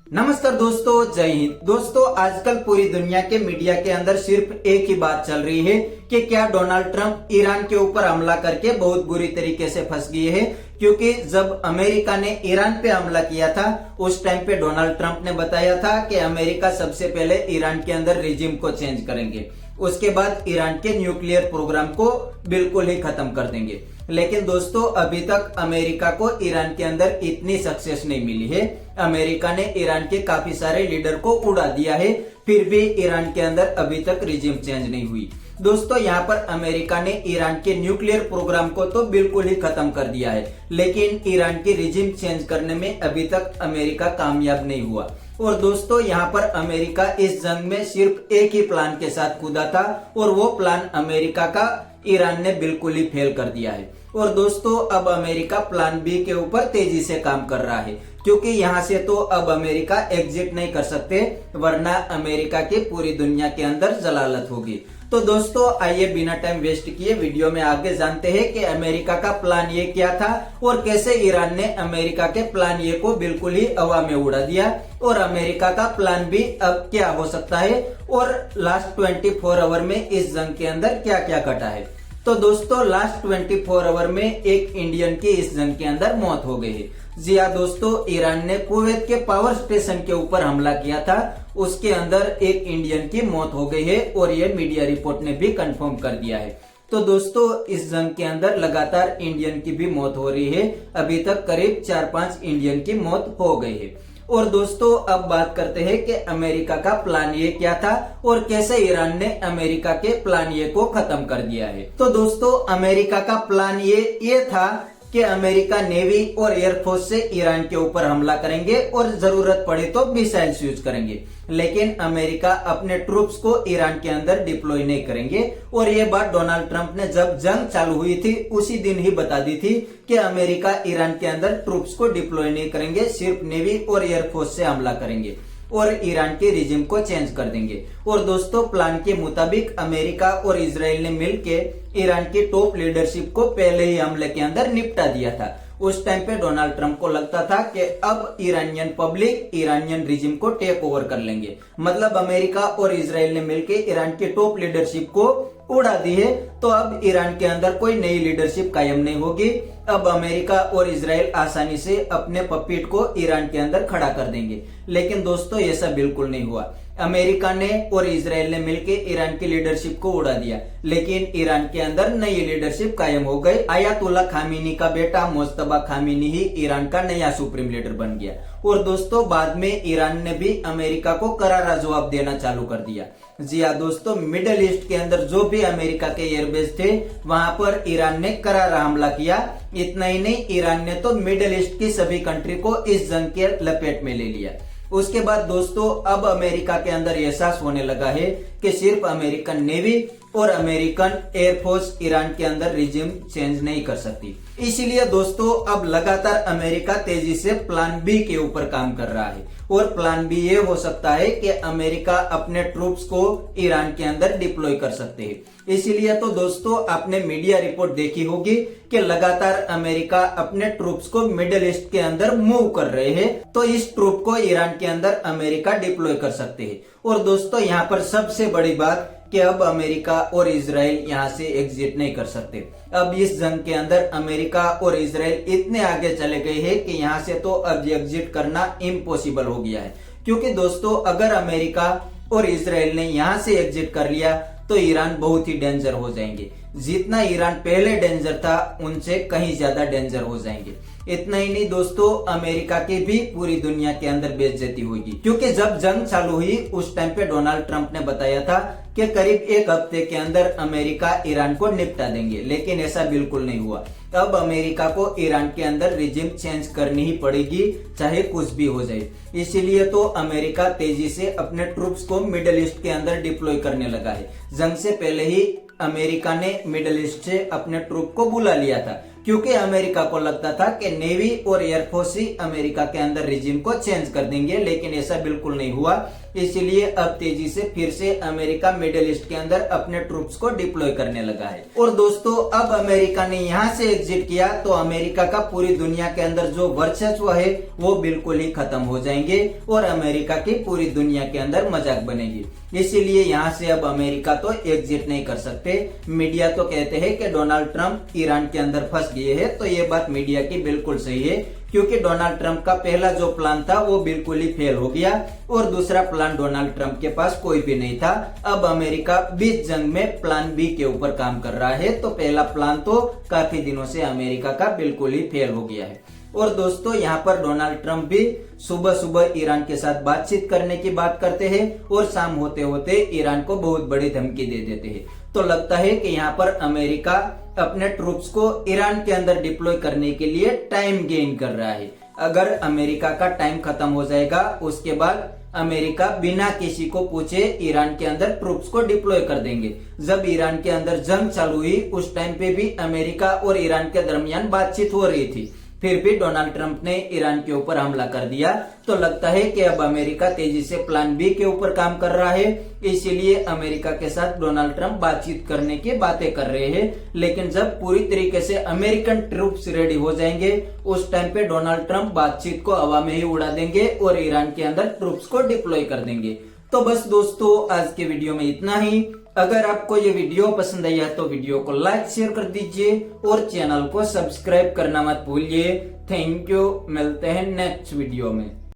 नमस्कार दोस्तों, जय हिंद। दोस्तों, आजकल पूरी दुनिया के मीडिया के अंदर सिर्फ एक ही बात चल रही है कि क्या डोनाल्ड ट्रंप ईरान के ऊपर हमला करके बहुत बुरी तरीके से फंस गए हैं। क्योंकि जब अमेरिका ने ईरान पे हमला किया था उस टाइम पे डोनाल्ड ट्रंप ने बताया था कि अमेरिका सबसे पहले ईरान के अंदर रिजिम को चेंज करेंगे, उसके बाद ईरान के न्यूक्लियर प्रोग्राम को बिल्कुल ही खत्म कर देंगे। लेकिन दोस्तों, अभी तक अमेरिका को ईरान के अंदर इतनी सक्सेस नहीं मिली है। अमेरिका ने ईरान के काफी सारे लीडर को उड़ा दिया है, फिर भी ईरान के अंदर अभी तक रिजिम चेंज नहीं हुई। दोस्तों, यहाँ पर अमेरिका ने ईरान के न्यूक्लियर प्रोग्राम को तो बिल्कुल ही खत्म कर दिया है, लेकिन ईरान की रिजिम चेंज करने में अभी तक अमेरिका कामयाब नहीं हुआ। और दोस्तों, यहाँ पर अमेरिका इस जंग में सिर्फ एक ही प्लान के साथ कूदा था और वो प्लान अमेरिका का ईरान ने बिल्कुल ही फेल कर दिया है। और दोस्तों, अब अमेरिका प्लान बी के ऊपर तेजी से काम कर रहा है, क्योंकि यहाँ से तो अब अमेरिका एग्जिट नहीं कर सकते, वरना अमेरिका की पूरी दुनिया के अंदर जलालत होगी। तो दोस्तों, आइए बिना टाइम वेस्ट किए वीडियो में आगे जानते हैं कि अमेरिका का प्लान ये क्या था और कैसे ईरान ने अमेरिका के प्लान ये को बिल्कुल ही हवा में उड़ा दिया, और अमेरिका का प्लान भी अब क्या हो सकता है, और लास्ट 24 आवर में इस जंग के अंदर क्या क्या घटा है। तो दोस्तों, लास्ट 24 आवर में एक इंडियन की इस जंग के अंदर मौत हो गई है। जी हाँ दोस्तों, ईरान ने कुवैत के पावर स्टेशन के ऊपर हमला किया था, उसके अंदर एक इंडियन की मौत हो गई है और ये मीडिया रिपोर्ट ने भी कंफर्म कर दिया है। तो दोस्तों, इस जंग के अंदर लगातार इंडियन की भी मौत हो रही है। अभी तक करीब 4-5 इंडियन की मौत हो गई है। और दोस्तों, अब बात करते हैं कि अमेरिका का प्लान ये क्या था और कैसे ईरान ने अमेरिका के प्लान ये को खत्म कर दिया है। तो दोस्तों, अमेरिका का प्लान ये था कि अमेरिका नेवी और एयरफोर्स से ईरान के ऊपर हमला करेंगे और जरूरत पड़े तो मिसाइल्स यूज करेंगे, लेकिन अमेरिका अपने ट्रूप्स को ईरान के अंदर डिप्लॉय नहीं करेंगे। और ये बात डोनाल्ड ट्रंप ने जब जंग चालू हुई थी उसी दिन ही बता दी थी कि अमेरिका ईरान के अंदर ट्रूप्स को डिप्लॉय नहीं करेंगे, सिर्फ नेवी और एयरफोर्स से हमला करेंगे और ईरान के रिजिम को चेंज कर देंगे। और दोस्तों, प्लान के मुताबिक अमेरिका और इजराइल ने मिलकर ईरान की टॉप लीडरशिप को पहले ही हमले के अंदर निपटा दिया था। उस टाइम पे डोनाल्ड ट्रंप को लगता था कि अब ईरानियन पब्लिक ईरानियन रिजिम को टेक ओवर कर लेंगे, मतलब अमेरिका और इजराइल ने मिलकर ईरान की टॉप लीडरशिप को उड़ा दी है, तो अब ईरान के अंदर कोई नई लीडरशिप कायम नहीं होगी। अब अमेरिका और इजराइल आसानी से अपने पपेट को ईरान के अंदर खड़ा कर देंगे। लेकिन दोस्तों, ऐसा बिल्कुल नहीं हुआ। अमेरिका ने और इजराइल ने मिलकर ईरान की लीडरशिप को उड़ा दिया, लेकिन ईरान के अंदर नई लीडरशिप कायम हो गई। आयतुल्ला खामेनी का बेटा मुज्तबा खामेनी ही ईरान का नया सुप्रीम लीडर बन गया। और दोस्तों, बाद में ईरान ने भी अमेरिका को करारा जवाब देना चालू कर दिया। जी हाँ दोस्तों, मिडिल ईस्ट के अंदर जो भी अमेरिका के एयरबेस थे वहां पर ईरान ने करारा हमला किया। इतना ही नहीं, ईरान ने तो मिडिल ईस्ट की सभी कंट्री को इस जंग के लपेट में ले लिया। उसके बाद दोस्तों, अब अमेरिका के अंदर एहसास होने लगा है कि सिर्फ अमेरिकन नेवी और अमेरिकन एयरफोर्स ईरान के अंदर रिजिम चेंज नहीं कर सकती। इसीलिए दोस्तों, अब लगातार अमेरिका तेजी से प्लान बी के ऊपर काम कर रहा है। और प्लान बी ये हो सकता है कि अमेरिका अपने ट्रूप्स को ईरान के अंदर डिप्लॉय कर सकते हैं। इसीलिए तो दोस्तों, आपने मीडिया रिपोर्ट देखी होगी कि लगातार अमेरिका अपने ट्रूप्स को मिडिल ईस्ट के अंदर मूव कर रहे हैं, तो इस ट्रूप को ईरान के अंदर अमेरिका डिप्लॉय कर सकते हैं। और दोस्तों, यहाँ पर सबसे बड़ी बात कि अब अमेरिका और इजराइल यहाँ से एग्जिट नहीं कर सकते। अब इस जंग के अंदर अमेरिका और इजराइल इतने आगे चले गए हैं कि यहाँ से तो अब एग्जिट करना इम्पॉसिबल हो गया है। क्योंकि दोस्तों, अगर अमेरिका और इजराइल ने यहाँ से एग्जिट कर लिया तो ईरान बहुत ही डेंजर हो जाएंगे। जितना ईरान पहले डेंजर था उनसे कहीं ज्यादा डेंजर हो जाएंगे। इतना ही नहीं दोस्तों, अमेरिका की भी पूरी दुनिया के अंदर बेइज्जती होगी। क्योंकि जब जंग चालू हुई उस टाइम पे डोनाल्ड ट्रंप ने बताया था कि करीब एक हफ्ते के अंदर अमेरिका ईरान को निपटा देंगे, लेकिन ऐसा बिल्कुल नहीं हुआ। अब अमेरिका को ईरान के अंदर रिजिम चेंज करनी ही पड़ेगी, चाहे कुछ भी हो जाए। इसीलिए तो अमेरिका तेजी से अपने ट्रूप्स को मिडिल ईस्ट के अंदर डिप्लॉय करने लगा है। जंग से पहले ही अमेरिका ने मिडिल ईस्ट से अपने ट्रूप को बुला लिया था, क्योंकि अमेरिका को लगता था कि नेवी और एयरफोर्स ही अमेरिका के अंदर रिजिम को चेंज कर देंगे, लेकिन ऐसा बिल्कुल नहीं हुआ। इसीलिए अब तेजी से फिर से अमेरिका मिडिल ईस्ट के अंदर अपने ट्रूप्स को डिप्लॉय करने लगा है। और दोस्तों अब अमेरिका ने यहाँ से एग्जिट किया तो अमेरिका का पूरी दुनिया के अंदर जो वर्चस्व है वो बिल्कुल ही खत्म हो जाएंगे और अमेरिका की पूरी दुनिया के अंदर मजाक बनेगी। इसीलिए यहाँ से अब अमेरिका तो एग्जिट नहीं कर सकते। मीडिया तो कहते हैं कि डोनाल्ड ट्रंप ईरान के अंदर फंस गए हैं, तो ये बात मीडिया की बिल्कुल सही है, क्योंकि डोनाल्ड ट्रंप का पहला जो प्लान था वो बिल्कुल ही फेल हो गया और दूसरा प्लान डोनाल्ड ट्रंप के पास कोई भी नहीं था। अब अमेरिका बीच जंग में प्लान बी के ऊपर काम कर रहा है, तो पहला प्लान तो काफी दिनों से अमेरिका का बिल्कुल ही फेल हो गया है। और दोस्तों यहाँ पर डोनाल्ड ट्रंप भी सुबह सुबह ईरान के साथ बातचीत करने की बात करते हैं और शाम होते होते ईरान को बहुत बड़ी धमकी दे देते हैं। तो लगता है कि यहाँ पर अमेरिका अपने ट्रूप्स को ईरान के अंदर डिप्लॉय करने के लिए टाइम गेन कर रहा है। अगर अमेरिका का टाइम खत्म हो जाएगा उसके बाद अमेरिका बिना किसी को पूछे ईरान के अंदर ट्रूप्स को डिप्लॉय कर देंगे। जब ईरान के अंदर जंग चालू हुई उस टाइम पे भी अमेरिका और ईरान के दरमियान बातचीत हो रही थी, फिर भी डोनाल्ड ट्रंप ने ईरान के ऊपर हमला कर दिया। तो लगता है कि अब अमेरिका तेजी से प्लान बी के ऊपर काम कर रहा है, इसीलिए अमेरिका के साथ डोनाल्ड ट्रंप बातचीत करने की बातें कर रहे हैं। लेकिन जब पूरी तरीके से अमेरिकन ट्रूप्स रेडी हो जाएंगे उस टाइम पे डोनाल्ड ट्रंप बातचीत को हवा में ही उड़ा देंगे और ईरान के अंदर ट्रूप्स को डिप्लॉय कर देंगे। तो बस दोस्तों आज के वीडियो में इतना ही। अगर आपको ये वीडियो पसंद आई है तो वीडियो को लाइक शेयर कर दीजिए और चैनल को सब्सक्राइब करना मत भूलिए। थैंक यू, मिलते हैं नेक्स्ट वीडियो में।